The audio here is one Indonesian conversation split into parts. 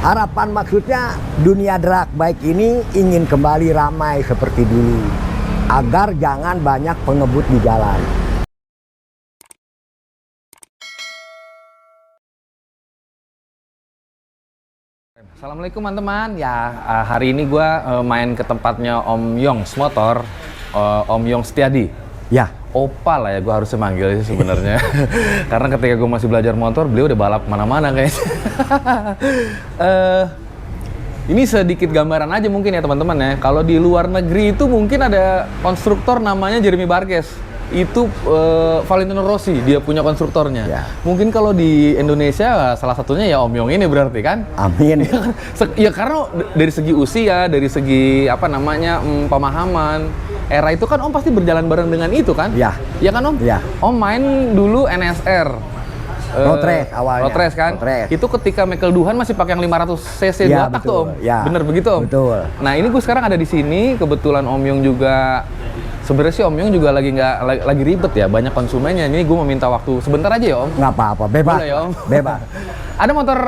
Harapan maksudnya dunia drag bike ini ingin kembali ramai seperti dulu, agar jangan banyak pengebut di jalan. Assalamualaikum teman-teman. Ya, hari ini gue main ke tempatnya Om Yongs Motor, Om Yongs Setiadi. Ya, Opa lah ya gue harusnya manggil sih sebenarnya. Karena ketika gue masih belajar motor, beliau udah balap mana-mana kayaknya. Ini sedikit gambaran aja mungkin ya teman-teman ya. Kalau di luar negeri itu mungkin ada konstruktor namanya Jeremy Barges. Itu Valentino Rossi, dia punya konstruktornya. Ya. Mungkin kalau di Indonesia salah satunya ya Om Yong ini berarti kan? amin. Ya karena dari segi usia, dari segi apa namanya pemahaman, era itu kan Om pasti berjalan bareng dengan itu kan? Ya. Ya kan Om? Ya. Om main dulu NSR. Road race awalnya. Road race kan? Road race. Itu ketika Michael Duhan masih pakai yang 500 cc Ya, 2 tak tuh betul. Om? Ya. Bener begitu Om? Betul. Nah ini gue sekarang ada di sini, kebetulan Om Yong juga sebenarnya sih Om Yong juga lagi ribet ya, banyak konsumennya. Ini gue mau minta waktu sebentar aja ya Om. Nggak apa-apa, bebas. Boleh ya Om? Bebas. Ada motor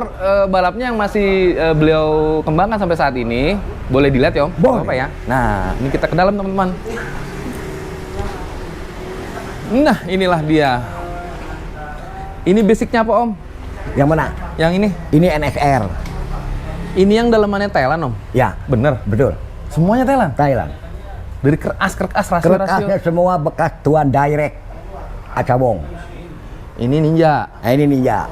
balapnya yang masih beliau kembangkan sampai saat ini. Boleh dilihat ya Om? Boleh. Apa ya? Nah, ini kita ke dalam teman-teman. Nah, inilah dia. Ini basicnya apa Om? Yang mana? Yang ini? Ini NSR. Ini yang dalamannya Thailand Om? Ya, Bener? betul. Semuanya Thailand? Thailand. Dari keras rasio. Kerekasnya semua bekas tuan direct Acabong. Ini Ninja. Nah, ini Ninja.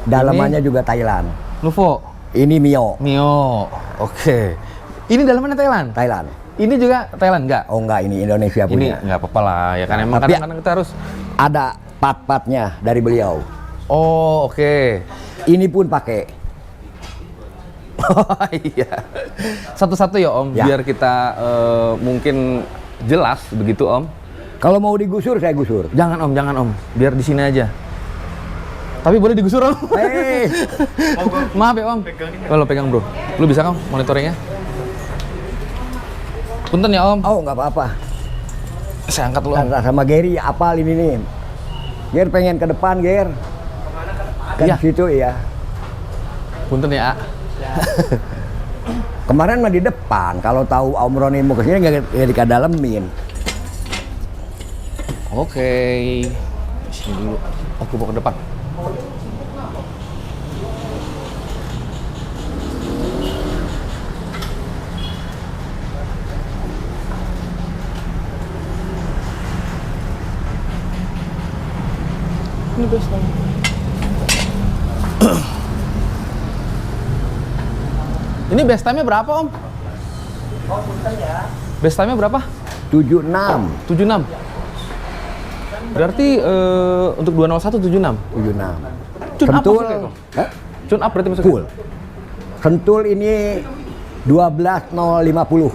Dalamannya juga Thailand. Nuvo. Ini Mio. Mio. Oke. Ini dalamannya Thailand? Thailand. Ini juga Thailand nggak? Oh enggak, ini Indonesia Ini punya. nggak apa-apa lah, ya kan emang Tapi kadang-kadang kita harus. ada part-partnya dari beliau. Oh, oke. Ini pun pakai. Oh iya. Satu-satu ya Om, Ya. biar kita mungkin jelas begitu Om. Kalau mau digusur, saya gusur. Jangan Om, biar di sini aja. Tapi boleh digusur Om. Hei, Maaf ya Om. Oh, lo pegang bro. Lu bisa kan monitoringnya? Punten ya Om. oh nggak apa-apa. Saya angkat dulu Om. Sama Gary, apal ini nih. Ger pengen ke depan, Ger. Kan Iya. situ ya. Punten ya. Kemarin mah di depan. Kalau tahu Om Roni mau kesini nggak dikadalemin. Oke. Sini dulu. Aku mau ke depan. Ini best banget. Ini best time-nya berapa Om? Oh, punten ya. Best time-nya berapa? 76. 76. Berarti untuk 201 76. 76. Tune up Sentul. maksudnya itu? Hah? Tune up berarti maksudnya? Full. Sentul ini 12050.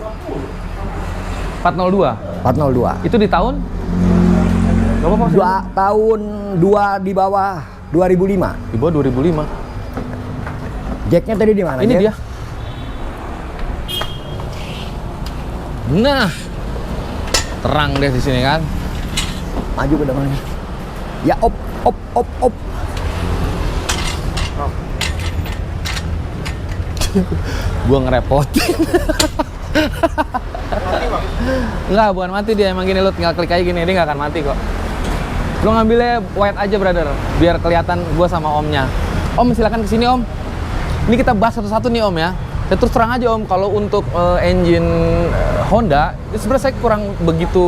402. 402. Itu di tahun? Berapa Pak? Tahun 2 di bawah 2005. Di bawah 2005. Jacknya tadi di mana? Ini Jack? dia. Nah, terang deh di sini kan. Maju ke depannya. Ya op. Gua ngerepotin. Enggak, bukan mati dia. Emang gini, lu tinggal klik aja gini, dia nggak akan mati kok. Lu ngambilnya white aja, brother. Biar kelihatan gua sama omnya. Om, silakan kesini Om. Ini kita bahas satu-satu nih Om ya. Ya terus terang aja Om, kalau untuk engine Honda, sebenarnya saya kurang begitu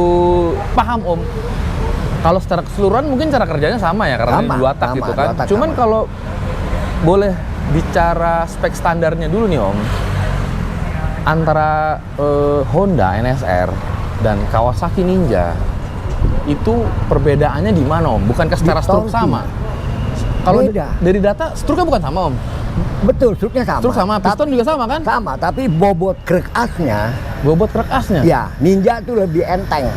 paham Om. Kalau secara keseluruhan mungkin cara kerjanya sama ya, karena Sama, ini 2 tak sama, gitu kan. 2 tak Cuman sama. kalau boleh bicara spek standarnya dulu nih Om, antara Honda NSR dan Kawasaki Ninja, itu perbedaannya di mana Om? Bukankah secara Di struk torsi. sama? Kalau Beda. dari data struknya bukan sama Om? Betul, struknya sama. Struk sama, piston juga sama kan? Sama, tapi bobot krek asnya, Bobot krek asnya ya Ninja tuh lebih enteng,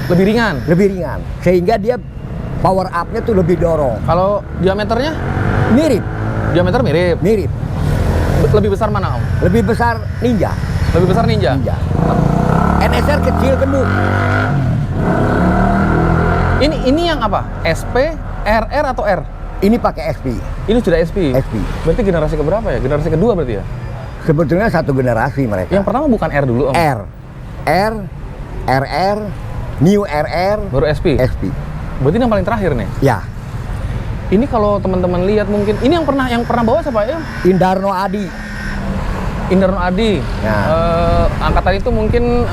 lebih ringan. lebih ringan. Sehingga dia power up-nya tuh lebih dorong. Kalau diameternya? Mirip, Diameter mirip. mirip. Lebih besar mana Om? Lebih besar Ninja. Lebih besar Ninja? Ninja. NSR kecil gendut. Ini yang apa? SP, RR atau R? Ini pakai SP. Ini sudah SP. SP. Berarti generasi keberapa ya? Generasi kedua berarti ya? Sebetulnya satu generasi mereka. Yang pertama bukan R dulu, Om? R, RR, New RR, Baru SP? SP. Berarti ini yang paling terakhir nih? Ya, Ini kalau teman-teman lihat mungkin, ini yang pernah bawa siapa ya? Indarno Adi. Indarno Adi. Ya. Angkatan itu mungkin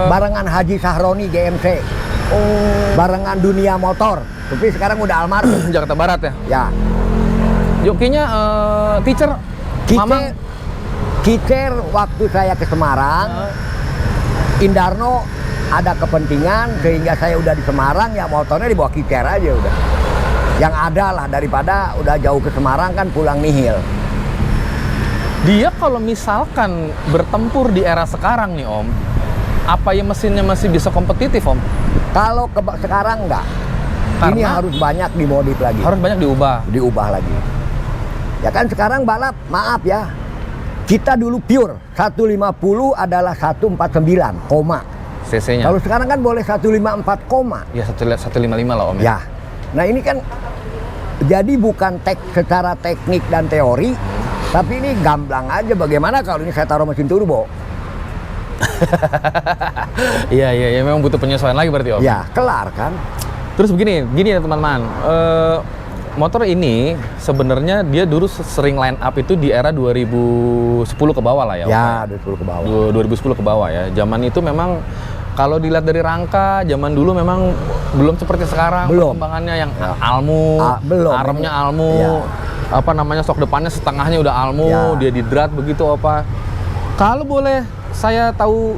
Barengan Haji Sahroni GMC. Barengan Dunia Motor. Tapi sekarang udah almarhum. Jakarta Barat ya. Ya. Jokinya teacher, Mamang. Kicer waktu saya ke Semarang, Indarno ada kepentingan sehingga saya udah di Semarang, ya motornya dibawa Kicer aja udah. Yang ada lah daripada udah jauh ke Semarang kan pulang nihil. Dia kalau misalkan bertempur di era sekarang nih Om, apa ya mesinnya masih bisa kompetitif Om? Kalau sekarang enggak. Ini Karena harus banyak dimodif lagi. Harus banyak diubah. Diubah lagi. Ya kan sekarang balap, maaf ya. Kita dulu pure 150 adalah 149 koma. CC-nya. Kalau sekarang kan boleh 154 koma. Ya 155 lah Om. Ya. Nah ini kan jadi bukan secara teknik dan teori, tapi ini gamblang aja. Bagaimana kalau ini saya taruh mesin turbo? Iya, memang butuh penyesuaian lagi berarti Om. Ya, kelar kan? Terus gini ya teman-teman, motor ini sebenarnya dia dulu sering line up itu di era 2010 ke bawah lah ya. Ya, 2010 ke bawah. 2010 ke bawah ya. Zaman itu memang kalau dilihat dari rangka, zaman dulu memang belum seperti sekarang. Belum. Perkembangannya yang Ya. almu, Belum. armnya almu, Ya. apa namanya stok depannya setengahnya udah almu, Ya. dia di drat begitu apa. Kalau boleh saya tahu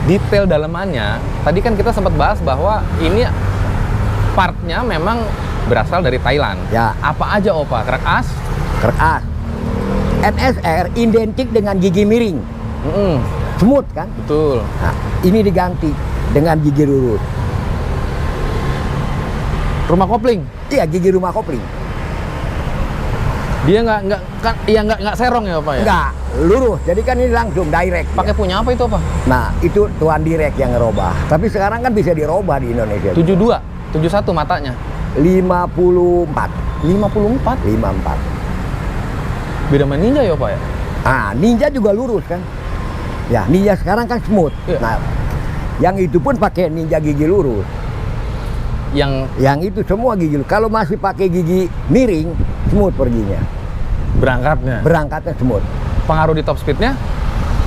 detail dalamannya, tadi kan kita sempat bahas bahwa ini partnya memang berasal dari Thailand. Ya. Apa aja Opa? Krek as? Krek as. NSR identik dengan gigi miring. Smooth kan? Betul. Nah, ini diganti dengan gigi lurus. Rumah kopling? Iya, gigi rumah kopling. Dia nggak serong ya Pak ya? Enggak, lurus. Jadi kan ini langsung direct. Pakai ya. punya apa itu Pak? Nah, itu Tuan Direct yang ngerubah. Tapi sekarang kan bisa dirubah di Indonesia. 72, 71 matanya. 54. 54? 54. Beda sama Ninja ya Pak ya? Ah, Ninja juga lurus kan? Ya, Ninja sekarang kan smooth. Iya. Nah, yang itu pun pakai Ninja gigi lurus. Yang itu semua gigi lurus. Kalau masih pakai gigi miring, smooth perginya. Berangkatnya smooth. Pengaruh di top speednya?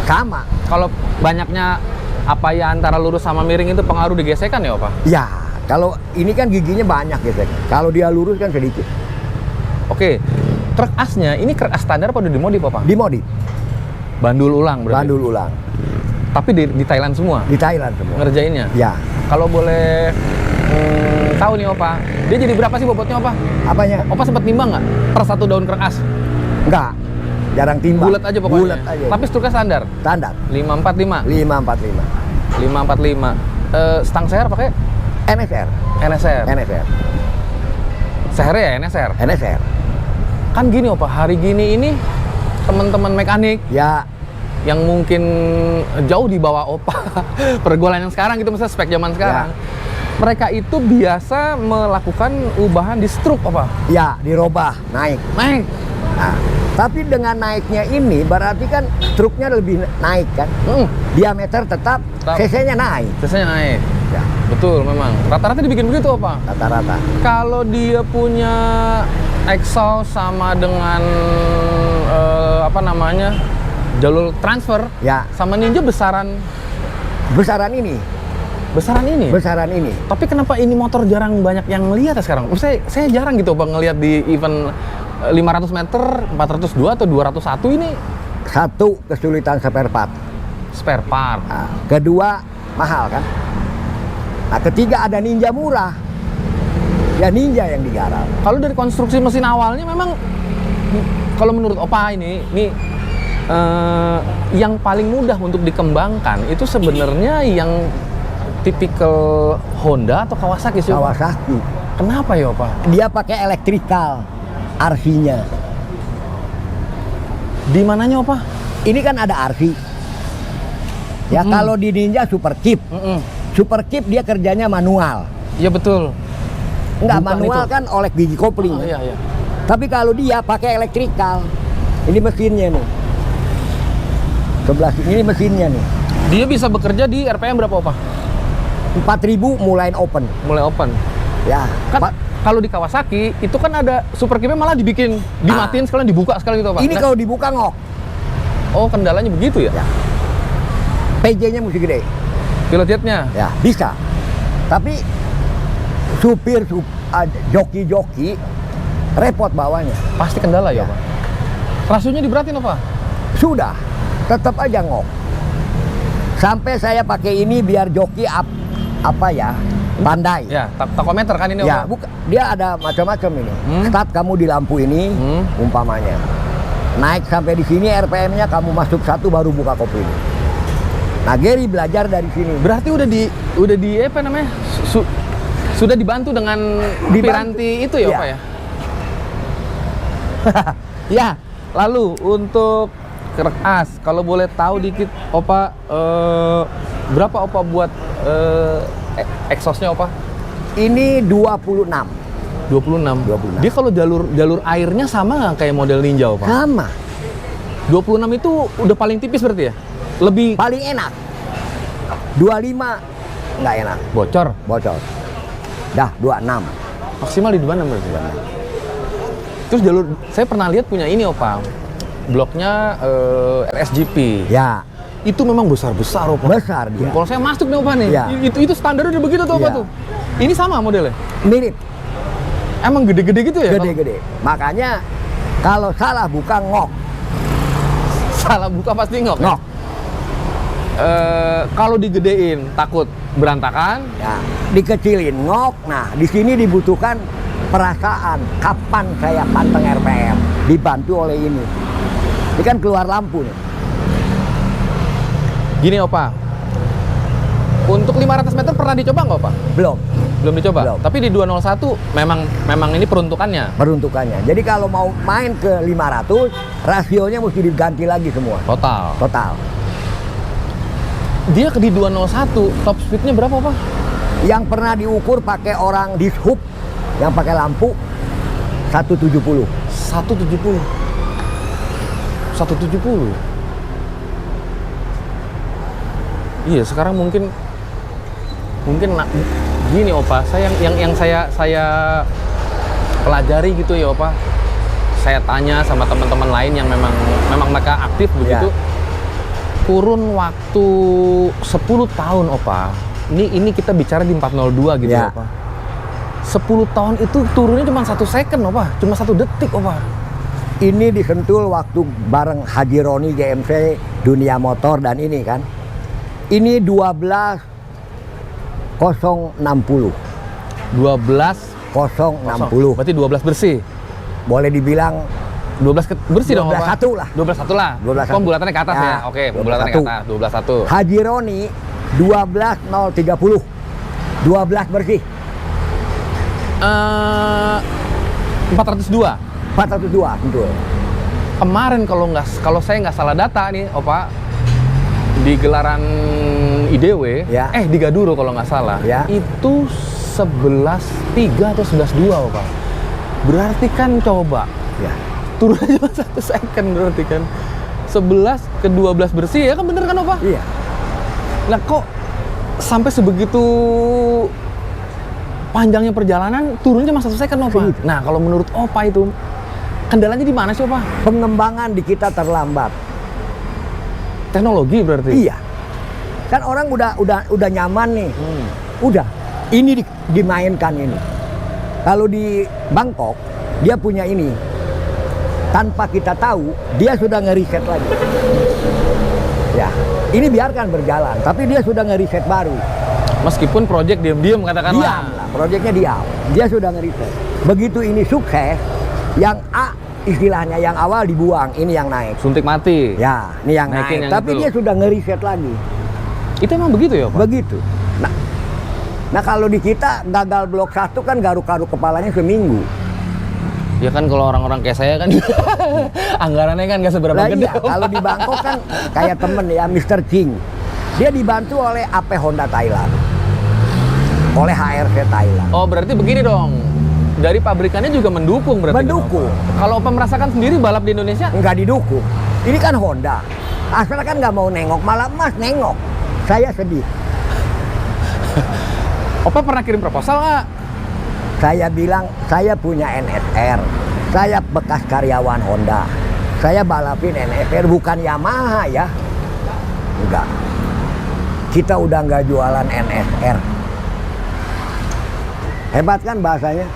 Sama. Kalau banyaknya apa ya antara lurus sama miring itu pengaruh di gesekan ya Pak? Ya, kalau ini kan giginya banyak gitu. Kalau dia lurus kan sedikit. Oke, truk asnya ini truk as standar apa udah dimodif Pak? Dimodif. Bandul ulang berarti? Bandul ulang. Tapi di Thailand semua? Di Thailand semua. Ngerjainnya? Ya. Kalau boleh tahu nih Opa, dia jadi berapa sih bobotnya Opa? Apanya? Opa sempat timbang nggak per satu daun krek as? Enggak. Jarang timbang. Bulat aja pokoknya? Bulat aja. Tapi struknya standar? Standar. 545? 545. 545. Stang seher pakai? NSR. NSR? NSR. Sehernya ya NSR? NSR. Kan gini Opa, hari gini ini teman-teman mekanik Ya. yang mungkin jauh di bawah Opa pergaulan yang sekarang gitu, misalnya spek zaman sekarang, mereka itu biasa melakukan ubahan di struk Opa. Ya, dirubah, naik. Nah, tapi dengan naiknya ini berarti kan struknya lebih naik kan? Diameter tetap. CC-nya naik. CC-nya naik. Ya, Betul memang. Rata-rata dibikin begitu Opa. rata-rata. Kalau dia punya exhaust sama dengan apa namanya jalur transfer, Ya, sama Ninja besaran besaran ini. Besaran ini. Tapi kenapa ini motor jarang banyak yang lihat ya sekarang? Saya jarang gitu Bang ngelihat di event 500 meter, 402 atau 201 ini. Satu, kesulitan spare part. Spare part. Nah, kedua, mahal kan? Nah, ketiga ada Ninja murah. Ya Ninja yang digarap. Kalau dari konstruksi mesin awalnya memang, kalau menurut Opa ini yang paling mudah untuk dikembangkan itu sebenarnya yang tipikal Honda atau Kawasaki sih Opa? Kawasaki. Kenapa ya Opa? Dia pakai elektrikal RC-nya. Di mananya Opa? Ini kan ada RC. Ya kalau di Ninja Super Chip. Super Chip dia kerjanya manual. Iya betul. Enggak, Bukan manual itu. kan oleh gigi kopling. Iya. Tapi kalau dia pakai elektrikal. Ini mesinnya nih. Sebelah sini ini mesinnya nih. Dia bisa bekerja di RPM berapa, Opa? 4.000 mulai open. Mulai open. Ya. Kan kalau di Kawasaki itu kan ada super kipnya malah dibikin dimatiin sekalian dibuka sekalian gitu, Pak. Ini kalau dibuka ngok. Oh, kendalanya begitu ya? Ya. PJ-nya mesti gede. Pilot jetnya. Ya, bisa. Tapi joki-joki repot bawanya. Pasti kendala ya, Ya. Pak. Rasionya diberatin apa? Sudah, tetap aja ngok. Sampai saya pakai ini biar joki pandai. Ya, takometer kan ini, Ya, Opa? dia ada macam-macam ini. Start kamu di lampu ini, umpamanya. Naik sampai di sini RPM-nya kamu masuk 1 baru buka kopi ini. Nah, Gary belajar dari sini. Berarti udah di apa namanya? Sudah dibantu dengan piranti itu ya, Ya. Opa ya? Ya, lalu untuk kerek as, kalau boleh tahu dikit, Opa, berapa Opa buat exhaustnya, Opa? Ini 26. 26. Dia kalau jalur airnya sama nggak kayak model Ninja, Opa? Sama. 26 itu udah paling tipis berarti ya? Lebih Paling enak. 25 nggak enak. bocor. Bocor. Dah 26. Maksimal di 26 berarti. Terus jalur, saya pernah lihat punya ini, Opa. Bloknya RSGP. Ya, Itu memang besar-besar, Opa. besar dia. Jempol saya masuk nih, Opa nih. Ya. Itu standar udah begitu tuh, Opa Ya. tuh. Ini sama modelnya? Mirip, Emang gede-gede gitu ya? gede-gede. Makanya kalau salah buka ngok. Kalau salah buka pasti ngok. Ngok. Kalau digedein takut berantakan. Ya, dikecilin ngok. Nah, di sini dibutuhkan perasaan kapan saya panteng RPM. Dibantu oleh ini. Ini kan keluar lampu nih. Gini, Opa. Untuk 500 meter pernah dicoba nggak, Opa? Belum Belum dicoba. Belum. Tapi di 201 memang ini peruntukannya. peruntukannya. Jadi kalau mau main ke 500, rasionya mesti diganti lagi semua. Total. Total. Dia di 201 top speednya berapa, Pak? Yang pernah diukur pakai orang di hub yang pakai lampu 170. 170. 170. Iya, sekarang mungkin gini, Opa. Saya yang saya pelajari gitu ya, Opa. Saya tanya sama teman-teman lain yang memang mereka aktif begitu. Kurun waktu 10 tahun, Opa. Ini kita bicara di 402 gitu, Ya. Opa. 10 tahun itu turunnya cuma 1 second, Opa. Cuma 1 detik, Opa. Ini disentul waktu bareng Haji Roni GMC Dunia Motor dan ini kan. Ini 12.060. 12.060. Berarti 12 bersih. Boleh dibilang 12 bersih dong, Opa. 12.1 lah. 12.1 lah. 12.1. Pembulatannya ke atas ya. Ya, Oke, pembulatannya ke atas. 12.1. Haji Roni 12.030. 12 bersih. 402. 402 betul. Kemarin kalau saya nggak salah data nih, Opa, di gelaran IDW, Ya. di Gaduro kalau nggak salah, Ya. itu 11.3 atau 11.2, Opa. Berarti kan coba Ya. turun cuma 1 second berarti kan. 11 ke 12 bersih ya kan, bener kan, Opa? Iya. Nah, kok sampai sebegitu panjangnya perjalanan turunnya cuma 1 second, Opa? Segitu. Nah, kalau menurut Opa itu kendalanya di mana sih, Opa? Pengembangan di kita terlambat. Teknologi berarti? Iya. Kan orang udah nyaman nih. Udah. Ini dimainkan ini. Kalau di Bangkok dia punya ini. Tanpa kita tahu, dia sudah ngeriset lagi. Ya. Ini biarkan berjalan, tapi dia sudah ngeriset baru. Meskipun project diam-diam katakanlah. Diam lah, proyeknya diam. Dia sudah ngeriset. Begitu ini sukses, yang A istilahnya yang awal dibuang, ini yang naik. Suntik mati. Ya, ini yang Naikin naik. yang Tapi itu. dia sudah ngeriset lagi. Itu emang begitu ya, Pak? Begitu. Nah kalau di kita gagal blok 1 kan garuk-garuk kepalanya seminggu. Ya kan kalau orang-orang kayak saya kan anggarannya kan nggak seberapa Nah gede. iya, kalau di Bangkok kan kayak temen ya, Mr. Ching. Dia dibantu oleh AP Honda Thailand. Oleh HRC Thailand. Oh, berarti begini dong. dari pabrikannya juga mendukung berarti. Mendukung. Kalau Opa merasakan sendiri balap di Indonesia? Nggak didukung. Ini kan Honda. Asal kan nggak mau nengok, malah Mas nengok. Saya sedih. Opa pernah kirim proposal nggak? Saya bilang, saya punya NSR. Saya bekas karyawan Honda. Saya balapin NSR, bukan Yamaha ya. Enggak. Kita udah nggak jualan NSR. Hebat kan bahasanya?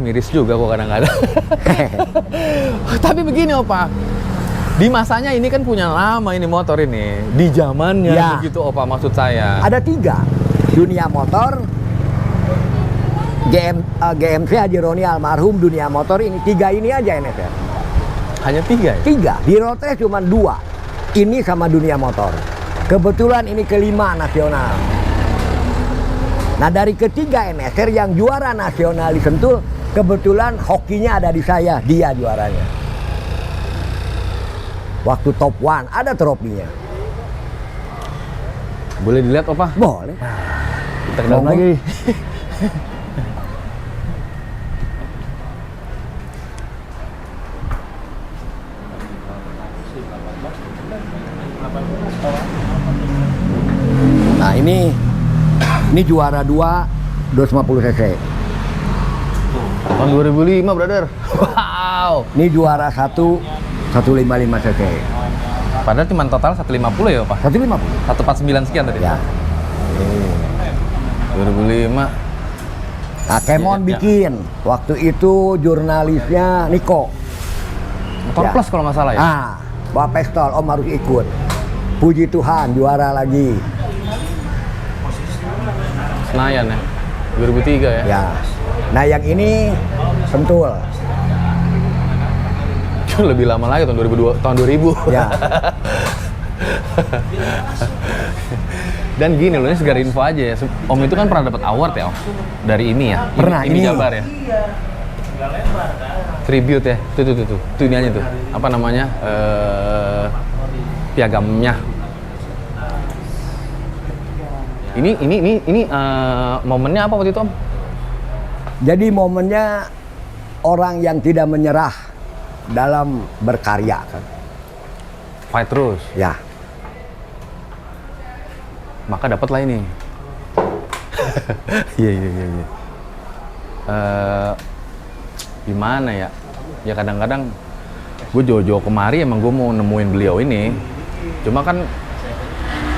Miris juga kok kadang-kadang. Tapi begini Opa, di masanya ini kan punya lama ini motor ini. Di zamannya Ya. begitu Opa maksud saya. Ada 3. Dunia Motor, GMC Haji Roni almarhum, Dunia Motor, ini 3 ini aja NSR. Hanya 3 ya? 3. Di road race cuma 2. Ini sama Dunia Motor. Kebetulan ini kelima nasional. Nah dari ketiga NSR yang juara nasional di Sentul, kebetulan hokinya ada di saya, dia juaranya. Waktu top 1 ada trofinya. Boleh dilihat Opa? Boleh. Kita ke dalam lagi. Nah ini juara 2 250 cc. Tahun 2005 brother. Wow. Ini juara 1 155 cc. Padahal cuma total 150 ya Opa? 150. 149 sekian tadi? Ya. 2005. Nah, Kemon Ya. bikin. Waktu itu jurnalisnya Niko. Motor Ya. plus kalau nggak salah ya? Ah, bawa pistol, Om harus ikut. Puji Tuhan, juara lagi. Senayan ya? 2003 ya? Ya. Nah, yang ini Sentul. Lebih lama lagi tahun 2000. Ya. Dan gini loh, ini segar info aja ya. Om itu kan pernah dapat award ya Om? Dari ini ya? Pernah, Ini ini. Jabar ya? Tribute ya? Tuh. Tuh ini aja tuh. Apa namanya? Piagamnya. Ini momennya apa waktu itu Om? Jadi momennya orang yang tidak menyerah dalam berkarya kan. Fight terus. Ya. Maka dapat lah ini. Iya. Gimana ya? Ya kadang-kadang gue jauh-jauh kemari emang gue mau nemuin beliau ini. Cuma kan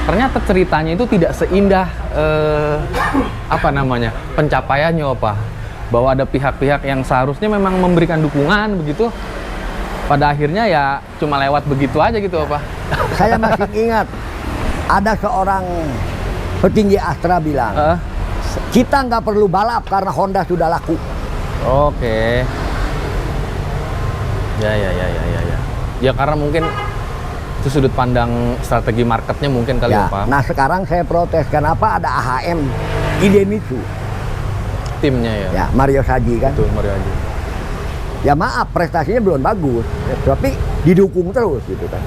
ternyata ceritanya itu tidak seindah apa namanya pencapaiannya apa. Bahwa ada pihak-pihak yang seharusnya memang memberikan dukungan begitu. Pada akhirnya ya cuma lewat begitu aja gitu apa. Saya masih ingat ada seorang petinggi Astra bilang, kita nggak perlu balap karena Honda sudah laku. Oke. Ya. Ya karena mungkin itu sudut pandang strategi marketnya mungkin kali Ya. Pak. Nah sekarang saya protes kenapa ada AHM Idemitsu. Timnya ya. Ya Mario Saji kan. Betul, Mario Haji. Ya maaf prestasinya belum bagus, ya, tapi didukung terus gitu kan.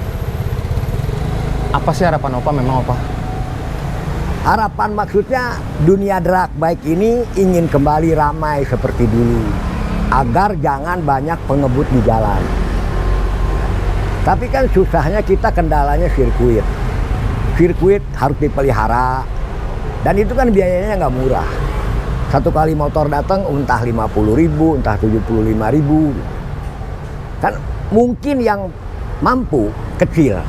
Apa sih harapan Opa memang Opa? Harapan maksudnya dunia drag bike ini ingin kembali ramai seperti dulu agar jangan banyak pengebut di jalan. Tapi kan susahnya kita kendalanya sirkuit. Sirkuit harus dipelihara dan itu kan biayanya nggak murah. Satu kali motor datang entah 50.000, entah 75.000. Kan mungkin yang mampu kecil.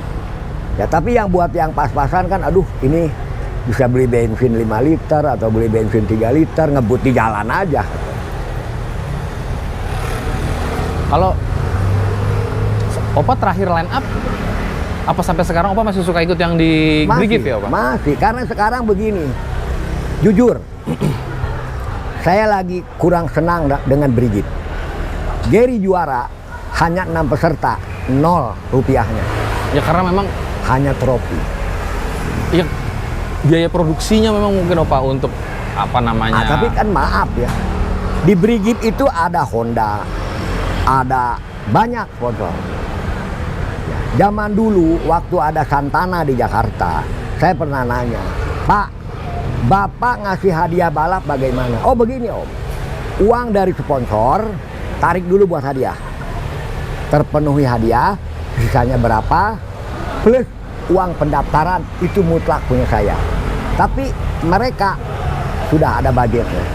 Ya tapi yang buat yang pas-pasan kan aduh ini bisa beli bensin 5 liter atau beli bensin 3 liter ngebut di jalan aja. Kalau Opa terakhir line up apa sampai sekarang Opa masih suka ikut yang di Brigif ya Opa? Masih, karena sekarang begini. Jujur. Saya lagi kurang senang dengan Brigif. Gary juara hanya 6 peserta, 0 rupiahnya. Ya karena memang Hanya trofi. ya biaya produksinya memang mungkin Opa untuk apa namanya? Tapi kan maaf ya. Di Brigif itu ada Honda, ada banyak sponsor. Ya, zaman dulu waktu ada Santana di Jakarta, saya pernah nanya, Pak, Bapak ngasih hadiah balap bagaimana? Oh begini Om, uang dari sponsor, tarik dulu buat hadiah. Terpenuhi hadiah, sisanya berapa, plus uang pendaftaran itu mutlak punya saya. Tapi mereka sudah ada budgetnya.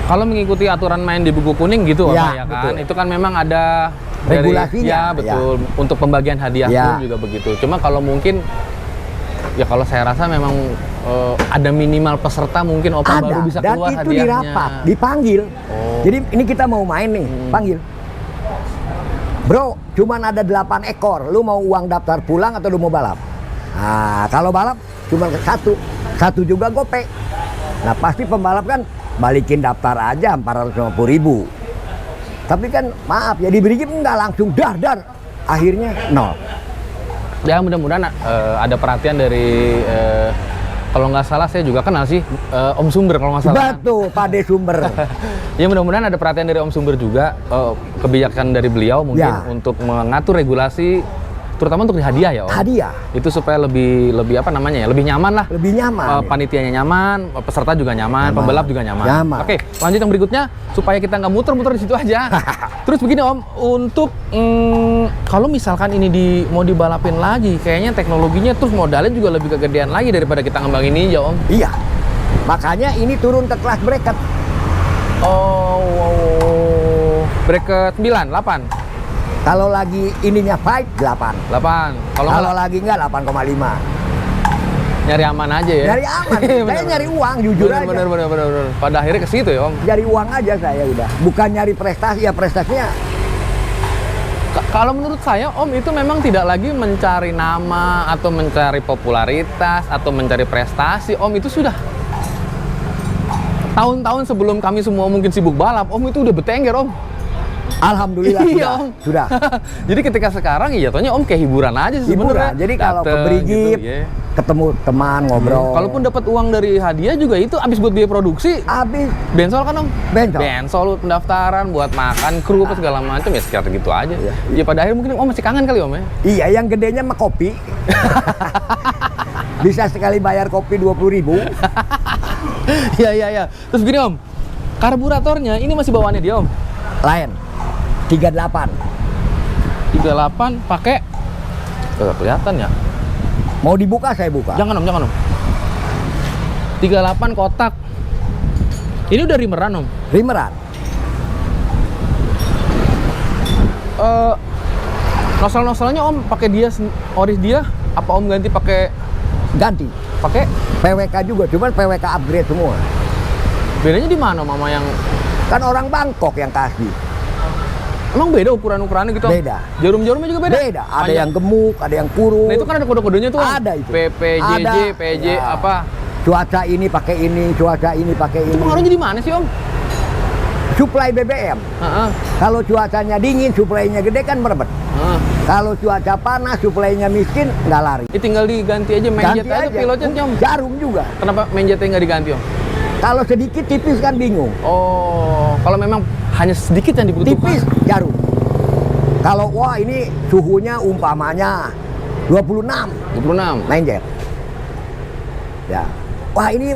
Kalau mengikuti aturan main di buku kuning gitu Ya, ya kan, betul. itu kan memang ada Regulasinya, ya betul. Untuk pembagian hadiah Ya. pun juga begitu. Cuma kalau mungkin, ya kalau saya rasa memang ada minimal peserta mungkin Opa baru bisa dan keluar itu hadiahnya. dirapat, dipanggil. Oh. Jadi ini kita mau main nih, panggil. Bro, cuman ada 8 ekor. Lu mau uang daftar pulang atau lu mau balap? Nah, kalau balap cuma satu juga gope. Nah, pasti pembalap kan balikin daftar aja 450.000. Tapi kan maaf ya, diberi nggak langsung dar. Akhirnya nol. Ya mudah-mudahan ada perhatian dari kalau nggak salah saya juga kenal sih Om Sumber kalau nggak salah. Betul, Pak De Sumber. Ya mudah-mudahan ada perhatian dari Om Sumber juga, kebijakan dari beliau mungkin Ya. untuk mengatur regulasi, terutama untuk di hadiah ya Om. Hadiah Itu supaya lebih apa namanya ya, lebih nyaman lah. lebih nyaman. Panitianya nyaman, peserta juga nyaman, Nyaman. pembalap juga nyaman. Nyaman. Oke, lanjut yang berikutnya supaya kita nggak muter-muter di situ aja. Terus begini Om, untuk kalau misalkan ini mau dibalapin lagi, kayaknya teknologinya terus modalnya juga lebih kegedean lagi daripada kita ngembangin ninja Om. Iya. Makanya ini turun ke kelas bracket. Oh, bracket 9, 8. Kalau lagi ininya fight 8. 8. Kalau Kalau nggak lagi enggak 8,5. nyari aman aja ya. Nyari aman. Bener, Saya nyari uang, jujur aja. bener. Pada akhirnya ke situ ya Om. Nyari uang aja saya udah. Bukan nyari prestasi, ya prestasinya. Kalau menurut saya Om itu memang tidak lagi mencari nama atau mencari popularitas atau mencari prestasi. Om itu sudah tahun-tahun sebelum kami semua mungkin sibuk balap, Om itu udah bertengger Om. Alhamdulillah Iya, sudah. Om. Sudah. Jadi ketika sekarang ya jatuhnya Om kayak hiburan aja sih Hiburan. sebenarnya. Jadi kalau ke Dateng Brigip, gitu, ya. ketemu teman ngobrol. Kalaupun dapat uang dari hadiah juga itu habis buat biaya produksi. habis Bensol kan Om? Bensol. Bensol pendaftaran buat makan, kru apa segala macam ya sekitar gitu aja. Iya. Ya pada akhirnya mungkin Om masih kangen kali Om ya. Iya, yang gedenya mah kopi. Bisa sekali bayar kopi 20.000. Iya. Terus gini Om, karburatornya ini masih bawaannya dia Om. Lain. 38. 38 pakai kelihatan ya. Mau dibuka saya buka. Jangan Om. 38 kotak. Ini udah rimeran Om. Rimeran. Nosel-noselnya Om pakai dia oris dia apa Om ganti pakai Ganti. PWK juga, cuman PWK upgrade semua. bedanya di mana Mama yang Kan orang Bangkok yang kasih. emang beda ukuran-ukurannya gitu Om? Beda. Jarum-jarumnya juga beda? Beda. Ada Panjang. yang gemuk, ada yang kurus. Nah itu kan ada kode-kodenya tuh Om. Ada itu. PPJJ, Ada. PJ Ya. apa? Cuaca ini pakai ini, cuaca ini pakai Itu ini. pengaruhnya di mana sih Om? Suplai BBM. Heeh. Kalau cuacanya dingin, suplainya gede kan merebet. Heeh. Kalau cuaca panas, suplainya miskin, nggak lari. Ini tinggal diganti aja main jet aja pilotnya Om. Jarum juga. Kenapa main jetnya nggak diganti Om? Kalau sedikit tipis kan bingung. Oh, kalau memang hanya sedikit yang dibutuhkan. Tipis jarum. Kalau wah ini suhunya umpamanya 26, 26. main jet. Ya. Wah ini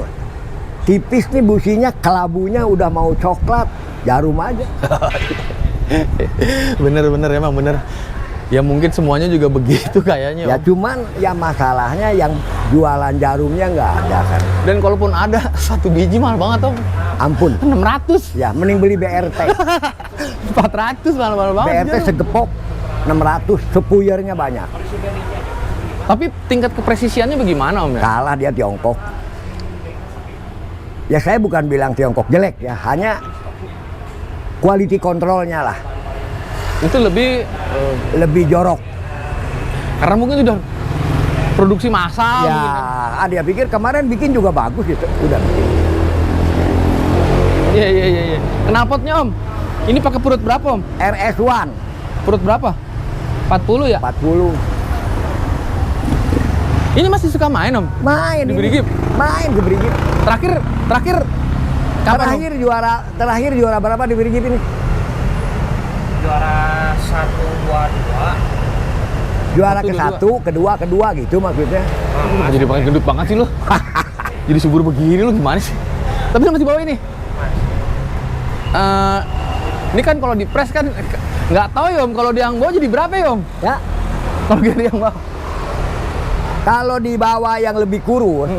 tipis nih businya, kelabunya udah mau coklat, jarum aja. Bener emang bener. Ya mungkin semuanya juga begitu kayaknya Ya Om. cuman ya masalahnya yang jualan jarumnya nggak ada kan. Dan kalaupun ada satu biji mahal banget Om. Ampun. 600. Ya mending beli BRT. 400 mahal banget. BRT jarum. segepok 600, sepuyernya banyak. Tapi tingkat kepresisiannya bagaimana Om ya? Kalah dia Tiongkok. Ya saya bukan bilang Tiongkok jelek ya, hanya quality controlnya lah Itu lebih lebih jorok. karena mungkin udah produksi massal Ya, mungkin kan. dia pikir kemarin bikin juga bagus gitu, udah bikin. Iya. Knalpotnya Om. Ini pakai perut berapa Om? RS1 Perut berapa? 40 ya? 40. Ini masih suka main Om? Main Di ini. Brigip? Main ke Brigip. Terakhir kapan Om? Terakhir juara berapa di Brigip ini? Juara 1-2-2. Juara Satu, ke kedua gitu maksudnya. Jadi pakai gendut banget sih lo. Jadi subur begini lo gimana sih? Tapi lo masih bawa ini? Ini kan kalau di press kan nggak tahu ya Om, kalau di yang bawah jadi berapa ya Om? Ya. Kalau di yang bawah. Kalau di bawah yang lebih kurus,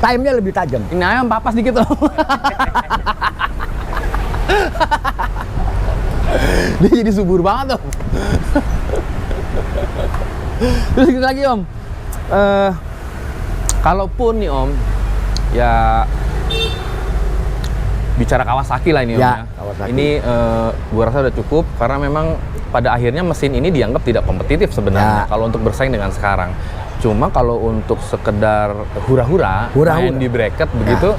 time-nya lebih tajam. Ini ayam papas dikit Om. Dia jadi subur banget Om. Terus gini lagi Om. Kalaupun nih Om, ya bicara Kawasaki lah ini Om Ya, ya. Kawasaki. Ini gua rasa udah cukup karena memang pada akhirnya mesin ini dianggap tidak kompetitif sebenarnya Ya. kalau untuk bersaing dengan sekarang. Cuma kalau untuk sekedar hura-hura main di bracket begitu,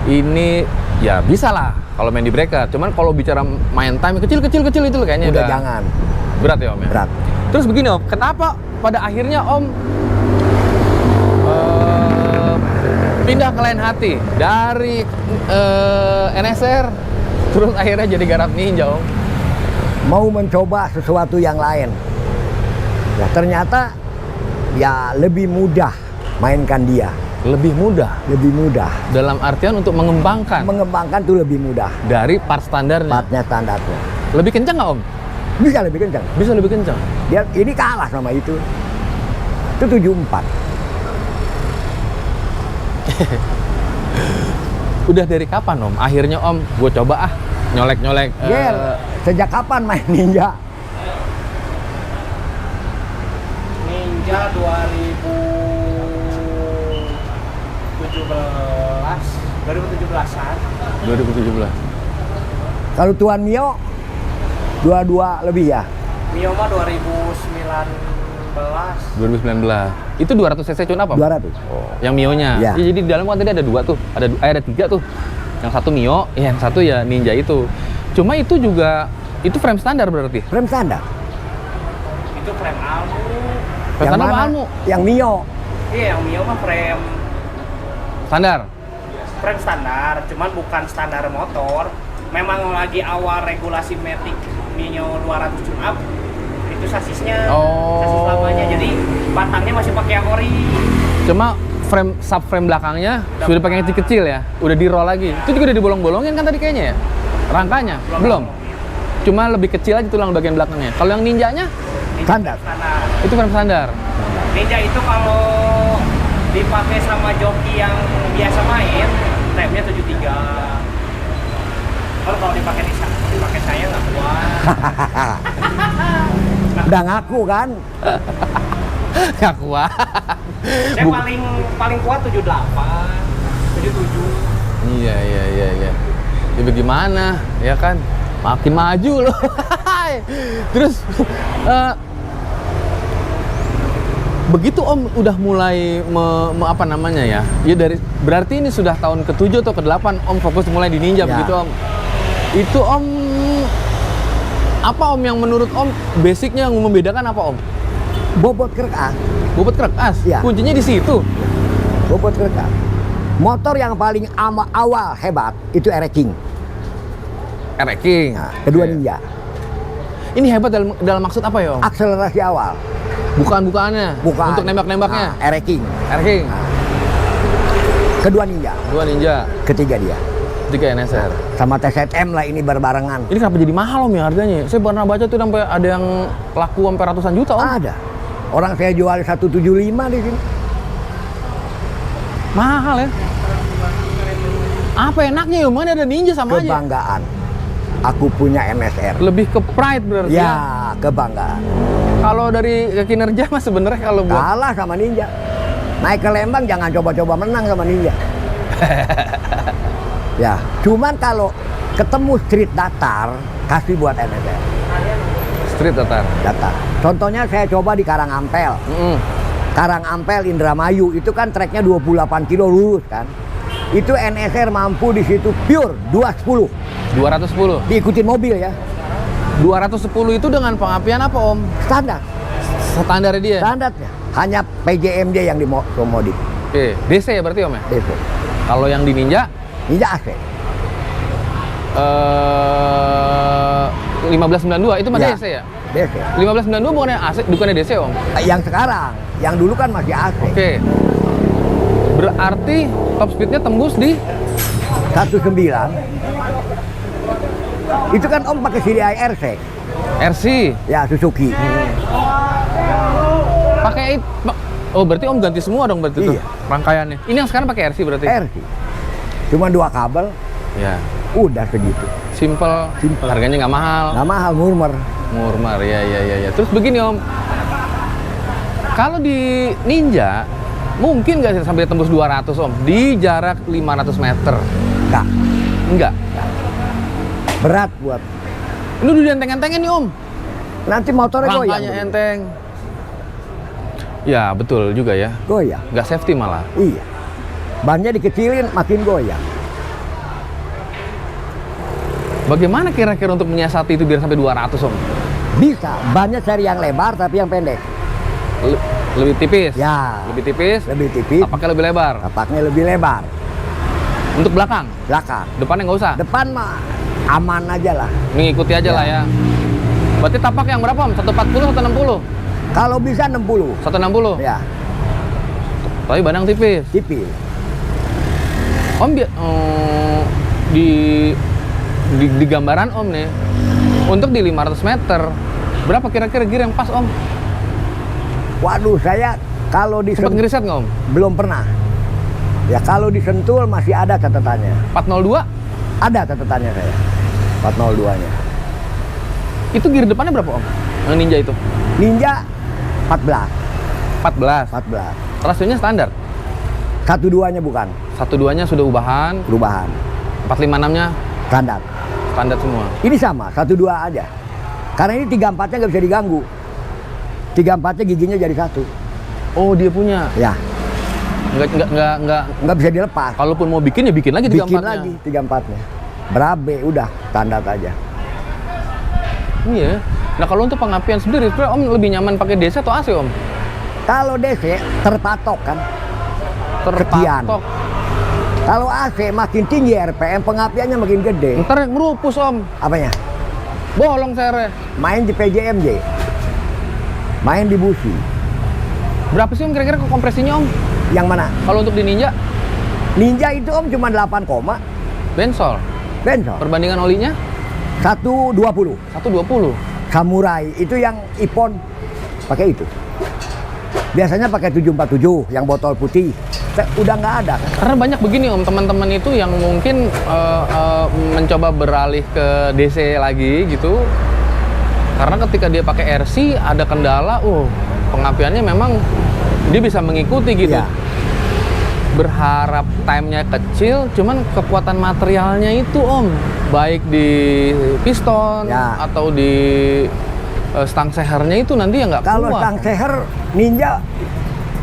ini ya bisa lah kalau main di bracket. Cuman kalau bicara main time kecil-kecil itu loh kayaknya Udah jangan. berat ya Om ya. Berat. Terus begini Om, kenapa pada akhirnya Om pindah ke lain hati dari NSR terus akhirnya jadi garap ninja Om? Mau mencoba sesuatu yang lain. Ya ternyata ya lebih mudah mainkan dia. Lebih mudah Lebih mudah. dalam artian untuk mengembangkan Mengembangkan tuh lebih mudah. dari part standarnya. Partnya standarnya. Lebih kencang nggak Om? Bisa lebih kencang. Bisa lebih kencang. Dia ini kalah sama itu. Itu 74. Udah dari kapan Om? Akhirnya Om, gue coba nyolek-nyolek. Ger, sejak kapan main ninja? Ninja 2017-an. 2017. Kalau Tuan Mio 22 lebih ya? Mio mah 2019. 2019. Itu 200 cc cun apa? 200. Oh, yang Mio-nya. Ya. Ya, jadi di dalam kan tadi ada dua tuh. Ada tiga tuh. Yang satu Mio, yang satu ya Ninja itu. Cuma itu juga itu frame standar berarti. Frame standar. Itu frame Almu. Frame Yang standar apa mana? Almu? Yang Mio. Iya, yang Mio mah frame Standar. standar, cuman bukan standar motor. Memang lagi awal regulasi Matic Mio 200 tune up. Itu sasisnya, sasis lamanya. Jadi batangnya masih pakai yang ori. Cuma subframe belakangnya sudah pakai yang kecil-kecil ya. Udah di roll lagi. Itu juga udah dibolong-bolongin kan tadi kayaknya ya? Rangkanya? Belum. Cuma lebih kecil aja tulang bagian belakangnya. Kalau yang Ninjanya Standar. itu frame standar. Ninja itu kalau dipakai sama joki yang biasa main, remnya 73. Kalau dipakai saya nggak kuat. Udah ngaku kan? Nggak kuat. Saya paling kuat 78, 77. Iya. Ya bagaimana? Ya kan? Makin maju loh. Terus begitu Om udah mulai apa namanya ya? Ya berarti ini sudah tahun ke-7 atau ke-8 Om fokus mulai di Ninja Ya. begitu Om. Itu Om apa Om yang menurut Om basicnya yang membedakan apa Om? Bobot kerkas. Bobot kerkas. Ya. Kuncinya di situ. Bobot kerkas. Motor yang paling awal hebat itu RX King. King. Nah, kedua Oke. Ninja. Ini hebat dalam maksud apa ya Om? Akselerasi awal. Bukan-bukannya. Bukan. Untuk nembak-nembaknya. Nah, RX King. King. Kedua Ninja. Dua Ninja. Ketiga dia. Tiga NSR. Sama TZM lah ini berbarengan. Ini kenapa jadi mahal Om ya harganya? Saya pernah baca tuh sampai ada yang laku sampai ratusan juta Om. Ada. Orang saya jual 175 di sini. Mahal ya. Apa enaknya ya? Mana ada Ninja sama aja. Kebanggaan. Aku punya NSR. Lebih ke pride berarti Ya, kebanggaan. Kalau dari kinerja mah sebenarnya kalau buat Kalah sama Ninja. Naik ke Lembang jangan coba-coba menang sama Ninja. Ya, cuman kalau ketemu street datar, kasih buat NSR. street datar. Datar. Contohnya saya coba di Karangampel. Karangampel Indramayu itu kan treknya 28 kilo lurus kan. Itu NSR mampu di situ pure 210. 210. Diikutin mobil ya. 210 itu dengan pengapian apa Om? Standar. Standarnya dia. Standarnya. Hanya PJMJ yang dimodif. Oke, DC ya berarti Om ya? Itu. Kalau yang di Ninja Ninja AC. 1592 itu mah Ya. DC ya? DC. 1592 bukannya AC, bukannya DC Om? Yang sekarang, yang dulu kan masih AC. Oke. Berarti top speednya tembus di 19. Itu kan Om pakai CDI RC. RC. Ya, Suzuki. Pakai oh berarti Om ganti semua dong berarti tuh Iya. rangkaiannya. Ini yang sekarang pakai RC berarti. RC. Cuma 2 kabel, Ya. udah segitu. Simple. Harganya nggak mahal. Nggak mahal, murmer. Murmur, ya. Terus begini Om, kalau di Ninja, mungkin nggak sih sampai tembus 200 Om, di jarak 500 meter? Nggak, Enggak. berat buat. Ini udah enteng-entengin nih Om, Nanti motornya goyang. rangkanya enteng. Ya betul juga ya, Goyang. nggak safety malah. Iya. Bannya dikecilin, makin goyang. Bagaimana kira-kira untuk menyiasati itu biar sampai 200 Om? Bisa, bannya seri yang lebar tapi yang pendek. Lebih tipis? Ya. Lebih tipis? Lebih tipis, Apakah lebih lebar? tapaknya lebih lebar. Untuk belakang? Belakang. Depannya nggak usah? Depan mah aman aja lah. Mengikuti aja lah ya. Berarti tapak yang berapa Om? 140, 160? Kalau bisa 60. 160? Ya, Tapi badan tipis. tipis. Om di gambaran Om nih, untuk di 500 meter, berapa kira-kira gear yang pas Om? Waduh, saya kalau di Sempat ngeriset nggak Om? belum pernah. Ya kalau di Sentul masih ada catatannya. 402? Ada catatannya saya. 402-nya. Itu gear depannya berapa Om? Yang Ninja itu? Ninja 14. 14. 14. Rasionya standar? 12-nya bukan, 12-nya sudah ubahan, perubahan. 456-nya Standar. standar semua. Ini sama, 12 aja. Karena ini 34-nya nggak bisa diganggu. 34-nya giginya jadi satu. Oh dia punya? Ya, Nggak. nggak bisa dilepas. Kalaupun mau bikin ya bikin lagi 34-nya. Bikin lagi 34-nya. Berabe, udah standar aja. Iya. Nah kalau untuk pengapian sendiri, sebenarnya Om lebih nyaman pakai DC atau AC Om? Kalau DC terpatok kan. Sekian. Terpatok. Kalau AC makin tinggi RPM, pengapiannya makin gede. Ntar ngerupus Om. Apanya? Bolong sernya. Main di PJMJ. Main di busi. Berapa sih Om kira-kira kompresinya Om? Yang mana? Kalau untuk di Ninja, Ninja itu Om cuma 8 koma. bensol. Bensol. Perbandingan olinya 120. 120. Samurai itu yang Ippon pakai itu. Biasanya pakai 747 yang botol putih. Udah nggak ada kan? Karena banyak begini Om, teman-teman itu yang mungkin mencoba beralih ke DC lagi gitu. Karena ketika dia pakai RC ada kendala, pengapiannya memang dia bisa mengikuti gitu. Iya. Berharap timenya kecil, cuman kekuatan materialnya itu Om, baik di piston Ya. atau di stang sehernya itu nanti ya nggak kuat. Kalau stang seher Ninja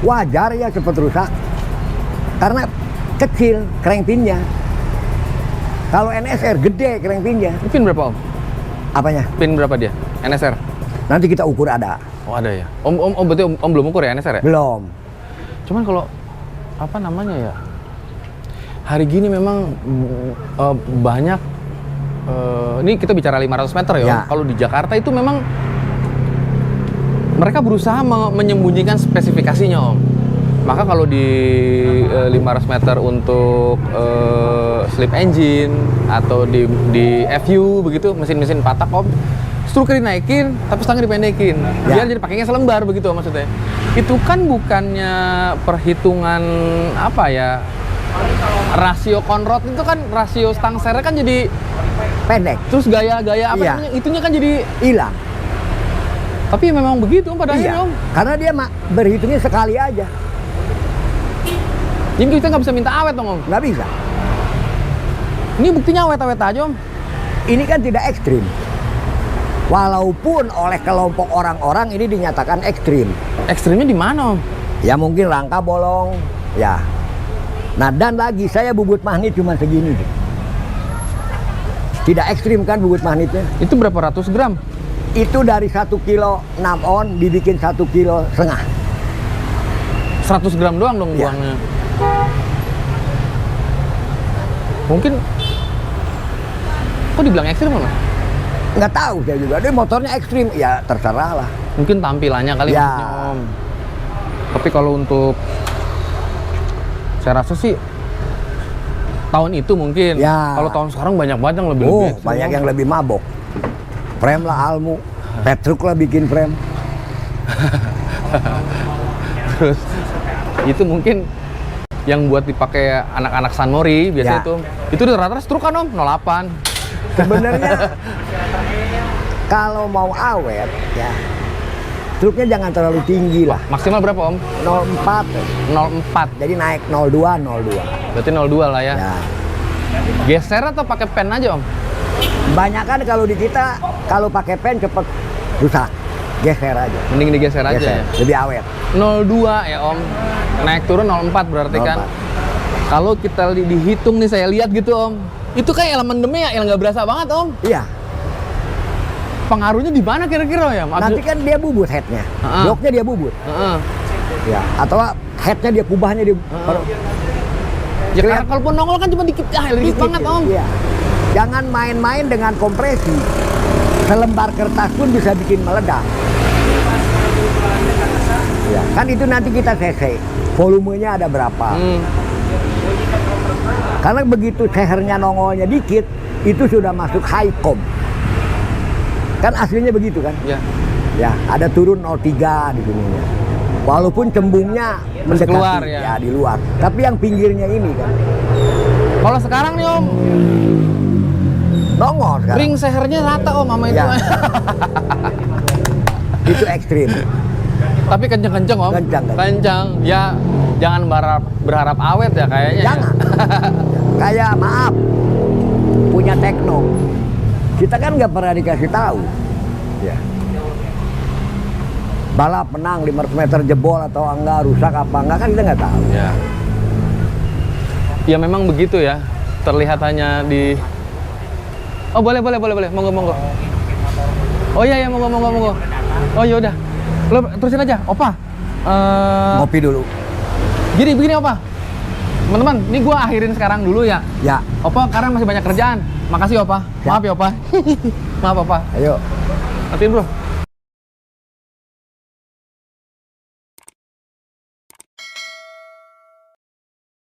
wajar ya cepat rusak. Karena kecil crank pinnya. Kalau NSR gede crank pinnya. Pin berapa Om? Apanya? Pin berapa dia? NSR? Nanti kita ukur ada. Oh ada ya. Om berarti om belum ukur ya NSR ya? Belum. Cuman kalau apa namanya ya? Hari gini memang banyak ini kita bicara 500 meter ya. Ya. Om. Kalau di Jakarta itu memang mereka berusaha menyembunyikan spesifikasinya Om. Maka kalau di 500 meter untuk slip engine atau di FU begitu mesin-mesin patak Om, struknya dinaikin tapi stangnya dipendekin. Ya. Biar jadi pakainya selembar begitu maksudnya. Itu kan bukannya perhitungan apa ya? Rasio conrod itu kan rasio stang sernya kan jadi Pendek. terus gaya-gaya apa Iya. namanya? Itunya kan jadi Hilang. tapi memang begitu Om pada akhirnya Om. Karena dia berhitungnya sekali aja. Jadi kita nggak bisa minta awet dong Om. Nggak bisa. Ini buktinya awet-awet aja Om. Ini kan tidak ekstrim. Walaupun oleh kelompok orang-orang ini dinyatakan ekstrim. Ekstrimnya di mana Om? Ya mungkin rangka bolong. Ya. Nah dan lagi saya bubut magnet cuma segini. Tidak ekstrim kan bubut magnetnya. Itu berapa ratus gram? Itu dari 1 kilo 6 on dibikin 1,5 kilo. 100 gram doang dong Ya. buangnya. Mungkin kok dibilang ekstrim Om? Nggak tahu saya juga. Dia motornya ekstrim. Ya terserah lah. Mungkin tampilannya kali Ya. maksudnya Om. Tapi kalau untuk saya rasa sih Tahun itu mungkin. Ya. Kalau tahun sekarang banyak banget yang lebih Oh, ekstrim, banyak Om. yang lebih mabok. Frame lah Almu, Petruk lah bikin frame. Terus itu mungkin yang buat dipakai anak-anak San Mori biasanya Ya. itu rata-rata struk kan Om, 08. Sebenarnya kalau mau awet ya struknya jangan terlalu tinggi lah. Maksimal berapa Om? 04. 04. Jadi naik 02, 02. Berarti 02 lah ya. Ya. Geser atau pakai pen aja Om? Banyakan kalau di kita kalau pakai pen cepet rusak. Geser aja. Mending digeser aja Geser. ya. Lebih awet. 02 ya Om. Naik turun 04 berarti kan. 04. Kalau kita dihitung nih saya lihat gitu Om. Itu kayak elemen demnya yang nggak berasa banget Om. Iya. Pengaruhnya di mana kira-kira ya? Nanti kan dia bubut headnya. Bloknya dia bubut. Heeh. Ya. Atau headnya dia kubahnya dia. Ya karena kalaupun nongol kan cuma dikit, dikit banget Om. Iya. Jangan main-main dengan kompresi. Selembar kertas pun bisa bikin meledak. Ya, kan itu nanti kita cc. Volumenya ada berapa? Karena begitu sehernya nongolnya dikit, itu sudah masuk high com. Kan aslinya begitu kan? Ya. Ya, ada turun 03 di sininya. Walaupun cembungnya mendekati keluar, ya. di luar. Tapi yang pinggirnya ini kan Kalau sekarang nih Om, nongol sekarang. ring sehernya rata Om sama itu. Ya. Itu ekstrim. Tapi kenceng-kenceng Om. Kenceng. Ya jangan berharap awet ya kayaknya. Jangan. Kayak maaf, punya tekno. Kita kan nggak pernah dikasih tahu. Ya. Balap menang 500 meter jebol atau enggak, rusak apa enggak kan kita nggak tahu. Ya. Ya memang begitu ya. Terlihat hanya di. Oh boleh. Monggo. Oh iya monggo. Oh ya udah. Lo terusin aja, Opa. Ngopi dulu. Jadi begini Opa. Teman-teman, ini gua akhirin sekarang dulu ya. Ya. Opa sekarang masih banyak kerjaan. Makasih Opa. Ya. Maaf ya Opa. Maaf Opa. Ayo. Matiin bro.